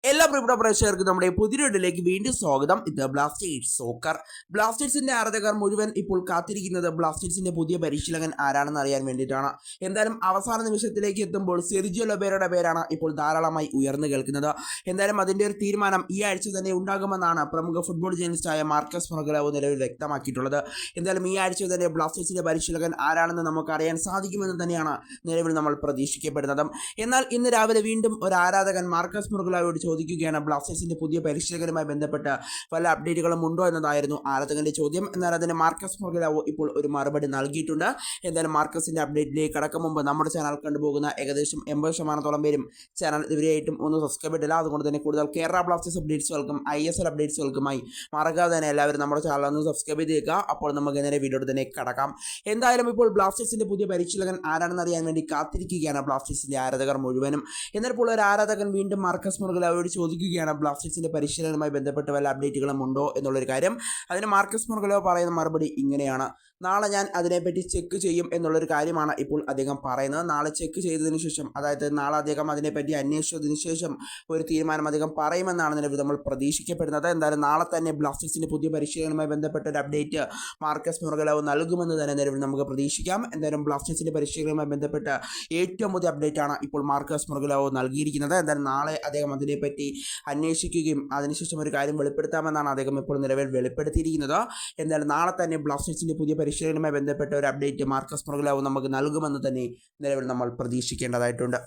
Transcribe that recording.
എല്ലാ പ്രിയപ്പെട്ട പ്രേക്ഷകർക്കും നമ്മുടെ പുതിയ വീഡിയോയിലേക്ക് വീണ്ടും സ്വാഗതം. ഇത് ബ്ലാസ്റ്റേഴ്സ് സോക്കർ. ബ്ലാസ്റ്റേഴ്സിന്റെ ആരാധകർ മുഴുവൻ ഇപ്പോൾ കാത്തിരിക്കുന്നത് ബ്ലാസ്റ്റേഴ്സിന്റെ പുതിയ പരിശീലകൻ ആരാണെന്ന് അറിയാൻ വേണ്ടിയിട്ടാണ്. എന്തായാലും അവസാന നിമിഷത്തിലേക്ക് എത്തുമ്പോൾ സെർജിയോ ലൊബേരയുടെ പേരാണ് ഇപ്പോൾ ധാരാളമായി ഉയർന്നു കേൾക്കുന്നത്. എന്തായാലും അതിന്റെ ഒരു തീരുമാനം ഈ ആഴ്ച തന്നെ ഉണ്ടാകുമെന്നാണ് പ്രമുഖ ഫുട്ബോൾ ജേർണലിസ്റ്റായ മാർക്കസ് മൊറഗലാവോ നിലവിൽ വ്യക്തമാക്കിയിട്ടുള്ളത്. എന്തായാലും ഈ ആഴ്ച തന്നെ ബ്ലാസ്റ്റേഴ്സിന്റെ പരിശീലകൻ ആരാണെന്ന് നമുക്ക് അറിയാൻ സാധിക്കുമെന്ന് തന്നെയാണ് നിലവിൽ നമ്മൾ പ്രതീക്ഷിക്കപ്പെടുന്നത്. എന്നാൽ ഇന്ന് രാവിലെ വീണ്ടും ഒരു ആരാധകൻ മാർക്കസ് മൊറഗലാവോയോട് ചോദിക്കുകയാണ് ബ്ലാസ്റ്റേഴ്സിന്റെ പുതിയ പരിശീലകരുമായി ബന്ധപ്പെട്ട് വല്ല അപ്ഡേറ്റുകളും ഉണ്ടോ എന്നതായിരുന്നു ആരാധകന്റെ ചോദ്യം. എന്നാൽ അതിന് മാർക്കസ് മൊറഗലാവോ ഇപ്പോൾ ഒരു മറുപടി നൽകിയിട്ടുണ്ട്. എന്തായാലും മാർക്കസിന്റെ അപ്ഡേറ്റിലേക്ക് കടക്കും മുമ്പ് നമ്മുടെ ചാനൽ കണ്ടുപോകുന്ന ഏകദേശം 80% പേരും ചാനൽ ഇവരെയായിട്ടും ഒന്ന് സബ്സ്ക്രൈബ് ചെയ്തില്ല. അതുകൊണ്ട് തന്നെ കൂടുതൽ കേരള ബ്ലാസ്റ്റേഴ്സ് അപ്ഡേറ്റ്സുകൾക്കും ISL അപ്ഡേറ്റ്സുകൾക്കുമായി മറക്കാതെ തന്നെ എല്ലാവരും നമ്മുടെ ചാനൽ ഒന്ന് സബ്സ്ക്രൈബ് ചെയ്തേക്കുക. അപ്പോൾ നമുക്ക് നേരെ വീഡിയോയിൽ തന്നെ കടക്കാം. എന്തായാലും ഇപ്പോൾ ബ്ലാസ്റ്റേഴ്സിന്റെ പുതിയ പരിശീലകൻ ആരാണെന്ന് അറിയാൻ വേണ്ടി കാത്തിരിക്കുകയാണ് ബ്ലാസ്റ്റേഴ്സിന്റെ ആരാധകർ മുഴുവനും. എന്നാൽ ഇപ്പോൾ ഒരു ആരാധകൻ വീണ്ടും മാർക്കസ് മൊറഗലാവോയോട് ചോദിക്കുകയാണ് ബ്ലാസ്റ്റേഴ്സിന്റെ പരിശീലനവുമായി ബന്ധപ്പെട്ട് വല്ല അപ്ഡേറ്റുകളും ഉണ്ടോ എന്നുള്ളൊരു കാര്യം. അതിന് മാർക്കസ് മൊറഗലാവോ പറയുന്ന മറുപടി ഇങ്ങനെയാണ്: നാളെ ഞാൻ അതിനെപ്പറ്റി ചെക്ക് ചെയ്യും എന്നുള്ളൊരു കാര്യമാണ് ഇപ്പോൾ അദ്ദേഹം പറയുന്നത്. നാളെ ചെക്ക് ചെയ്തതിനു ശേഷം, അതായത് നാളെ അദ്ദേഹം അതിനെപ്പറ്റി അന്വേഷിച്ചതിന് ശേഷം ഒരു തീരുമാനം അദ്ദേഹം പറയുമെന്നാണ് നിലവിൽ നമ്മൾ പ്രതീക്ഷിക്കപ്പെടുന്നത്. എന്തായാലും നാളെ തന്നെ ബ്ലാസ്റ്റേഴ്സിന്റെ പുതിയ പരിശീലനവുമായി ബന്ധപ്പെട്ട ഒരു അപ്ഡേറ്റ് മാർക്കസ് മൊറഗലാവോ നൽകുമെന്ന് തന്നെ നിലവിൽ നമുക്ക് പ്രതീക്ഷിക്കാം. എന്തായാലും ബ്ലാസ്റ്റേഴ്സിന്റെ പരിശീലനവുമായി ബന്ധപ്പെട്ട ഏറ്റവും പുതിയ അപ്ഡേറ്റ് ആണ് ഇപ്പോൾ മാർക്കസ് മൊറഗലാവോ നൽകിയിരിക്കുന്നത്. എന്തായാലും നാളെ അദ്ദേഹം അതിനെപ്പറ്റി അന്വേഷിക്കുകയും അതിനുശേഷം ഒരു കാര്യം വെളിപ്പെടുത്താമെന്നാണ് അദ്ദേഹം ഇപ്പോൾ നിലവിൽ വെളിപ്പെടുത്തിയിരിക്കുന്നത്. എന്തായാലും നാളെ തന്നെ ബ്ലാസ്റ്റേഴ്സിന്റെ പുതിയ പരിശീലനവുമായി ബന്ധപ്പെട്ട ഒരു അപ്ഡേറ്റ് മാർക്കസ് മൊറഗലാവോ നമുക്ക് നൽകുമെന്ന് തന്നെ നിലവിൽ നമ്മൾ പ്രതീക്ഷിക്കേണ്ടതായിട്ടുണ്ട്.